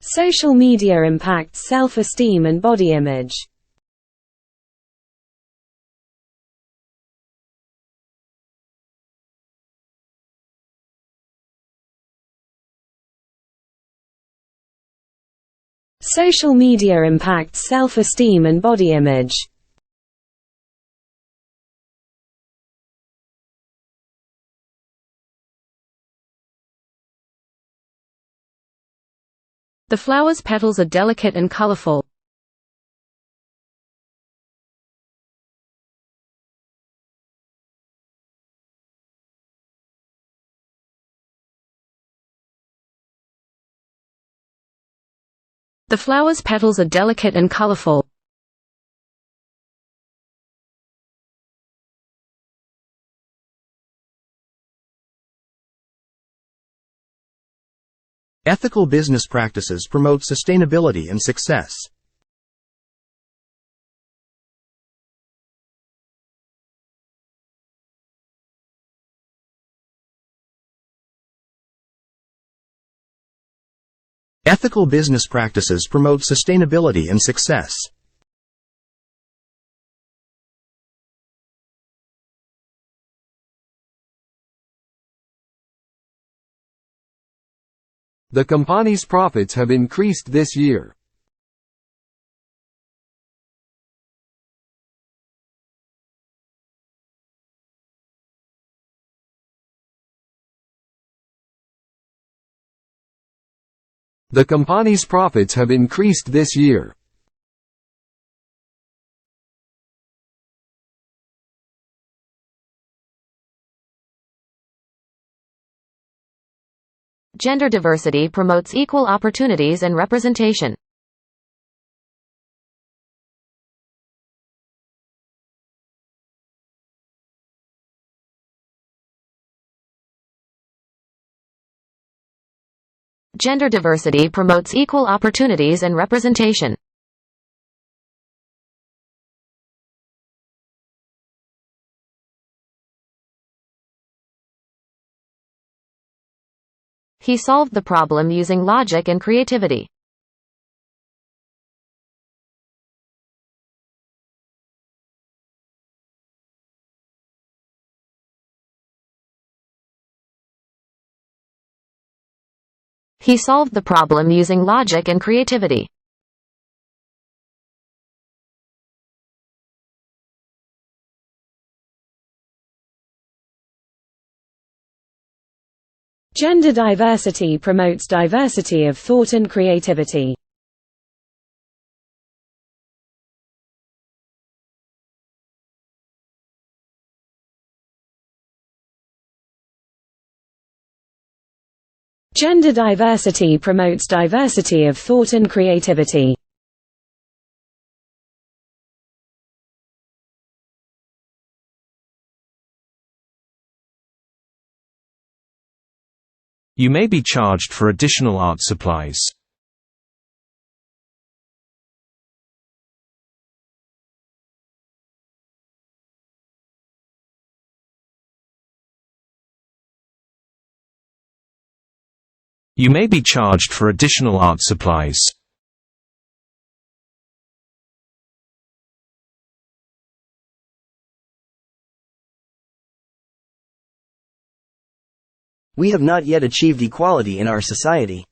Social media impacts self-esteem and body image. Social media impacts self-esteem and body image. The flower's petals are delicate and colorful. The flower's petals are delicate and colorful. Ethical business practices promote sustainability and success. Ethical business practices promote sustainability and success. The company's profits have increased this year. The company's profits have increased this year. Gender diversity promotes equal opportunities and representation. Gender diversity promotes equal opportunities and representation. He solved the problem using logic and creativity. He solved the problem using logic and creativity. Gender diversity promotes diversity of thought and creativity. Gender diversity promotes diversity of thought and creativity. You may be charged for additional art supplies. You may be charged for additional art supplies. We have not yet achieved equality in our society.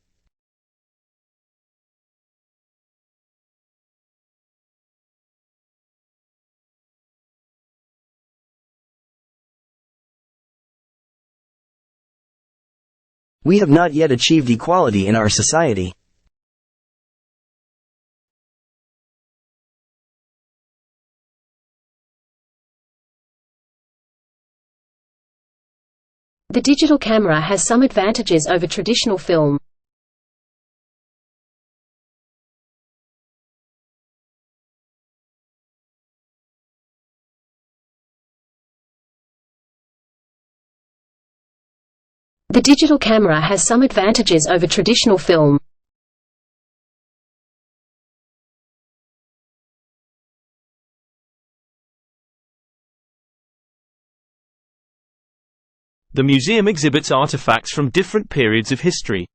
We have not yet achieved equality in our society. The digital camera has some advantages over traditional film. The digital camera has some advantages over traditional film. The museum exhibits artifacts from different periods of history.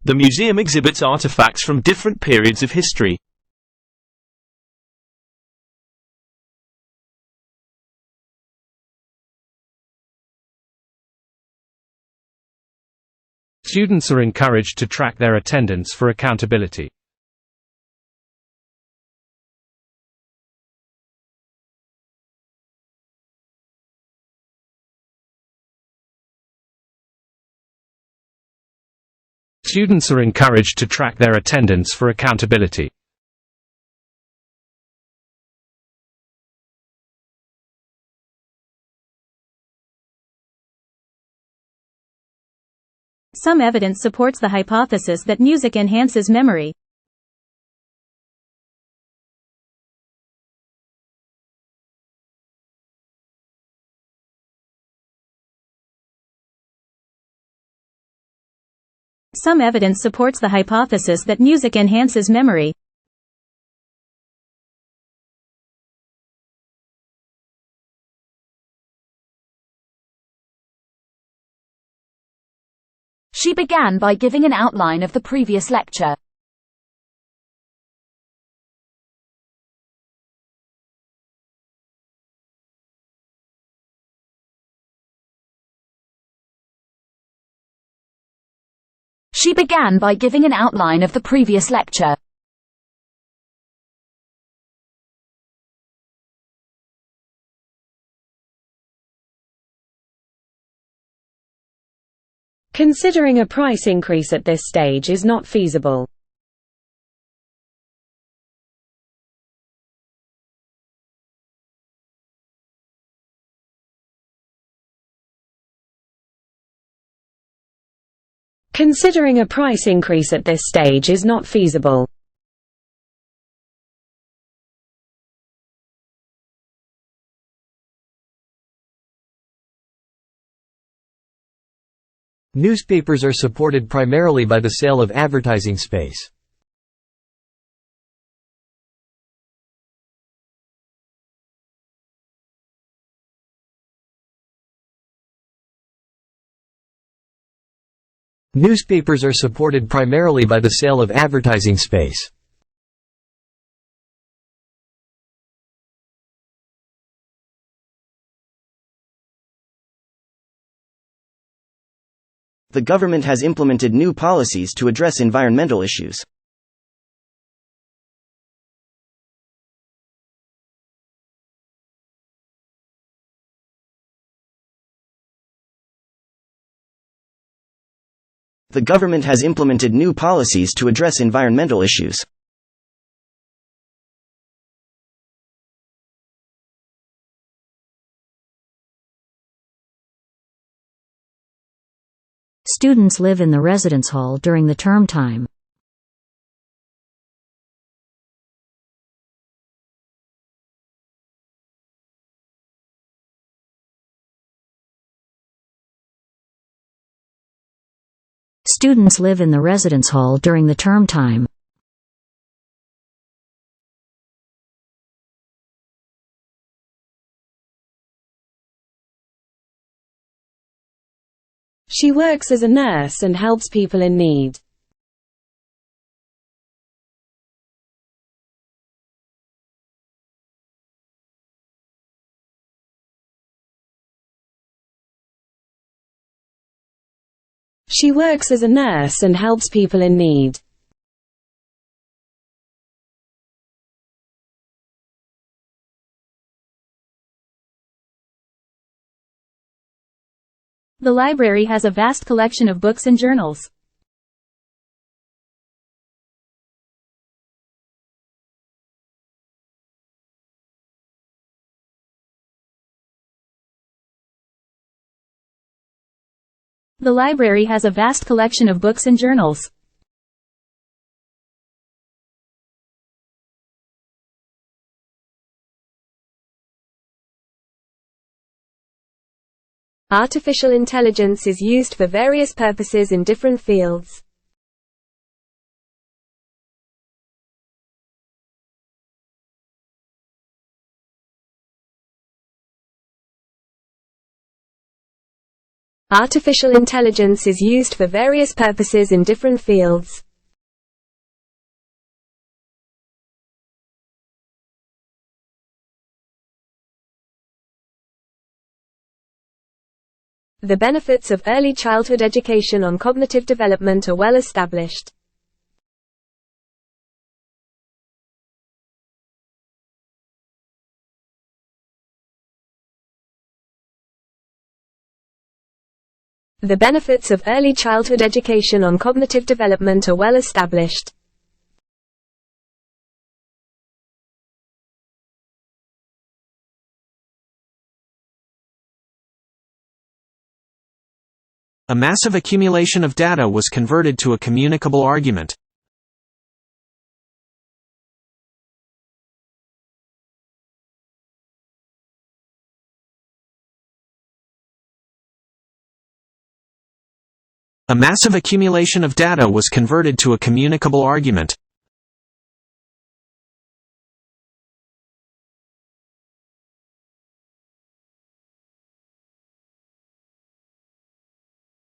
The museum exhibits artifacts from different periods of history. Students are encouraged to track their attendance for accountability. Students are encouraged to track their attendance for accountability. Some evidence supports the hypothesis that music enhances memory. Some evidence supports the hypothesis that music enhances memory. She began by giving an outline of the previous lecture. She began by giving an outline of the previous lecture. Considering a price increase at this stage is not feasible. Considering a price increase at this stage is not feasible. Newspapers are supported primarily by the sale of advertising space. Newspapers are supported primarily by the sale of advertising space. The government has implemented new policies to address environmental issues. The government has implemented new policies to address environmental issues. Students live in the residence hall during the term time. Students live in the residence hall during the term time. She works as a nurse and helps people in need. She works as a nurse and helps people in need. The library has a vast collection of books and journals. The library has a vast collection of books and journals. Artificial intelligence is used for various purposes in different fields. Artificial intelligence is used for various purposes in different fields. The benefits of early childhood education on cognitive development are well established. The benefits of early childhood education on cognitive development are well established. A massive accumulation of data was converted to a communicable argument. A massive accumulation of data was converted to a communicable argument.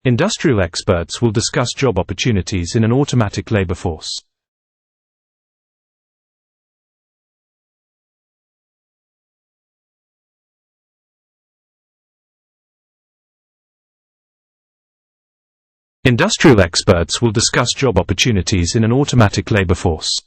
Industrial experts will discuss job opportunities in an automatic labor force. Industrial experts will discuss job opportunities in an automatic labor force.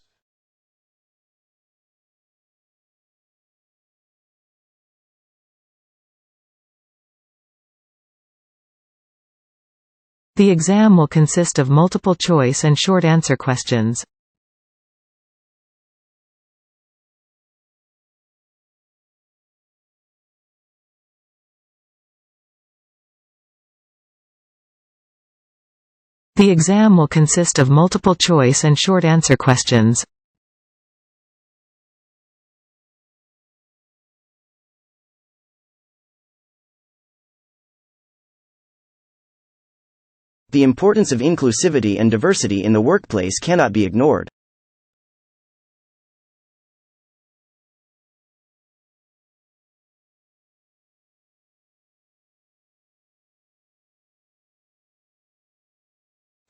The exam will consist of multiple choice and short answer questions. The exam will consist of multiple choice and short answer questions. The importance of inclusivity and diversity in the workplace cannot be ignored.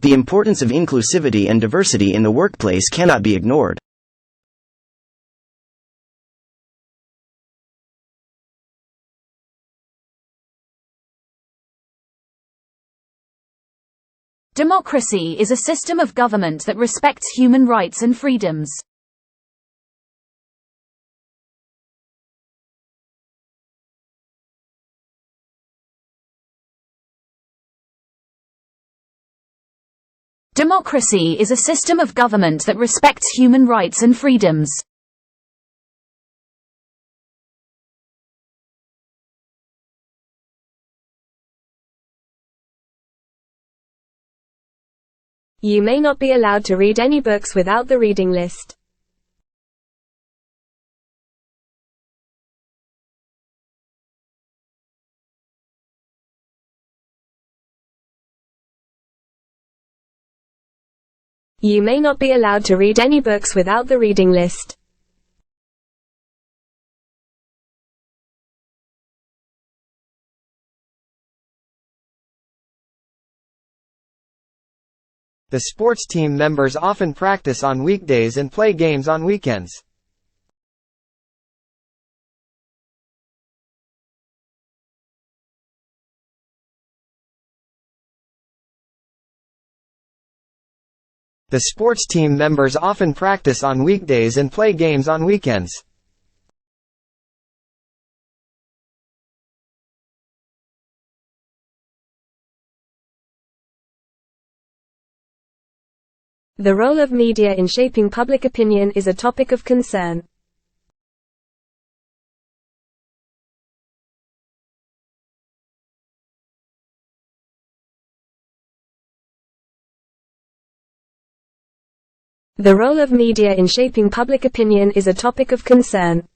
The importance of inclusivity and diversity in the workplace cannot be ignored. Democracy is a system of government that respects human rights and freedoms. Democracy is a system of government that respects human rights and freedoms. You may not be allowed to read any books without the reading list. You may not be allowed to read any books without the reading list. The sports team members often practice on weekdays and play games on weekends. The sports team members often practice on weekdays and play games on weekends. The role of media in shaping public opinion is a topic of concern. The role of media in shaping public opinion is a topic of concern.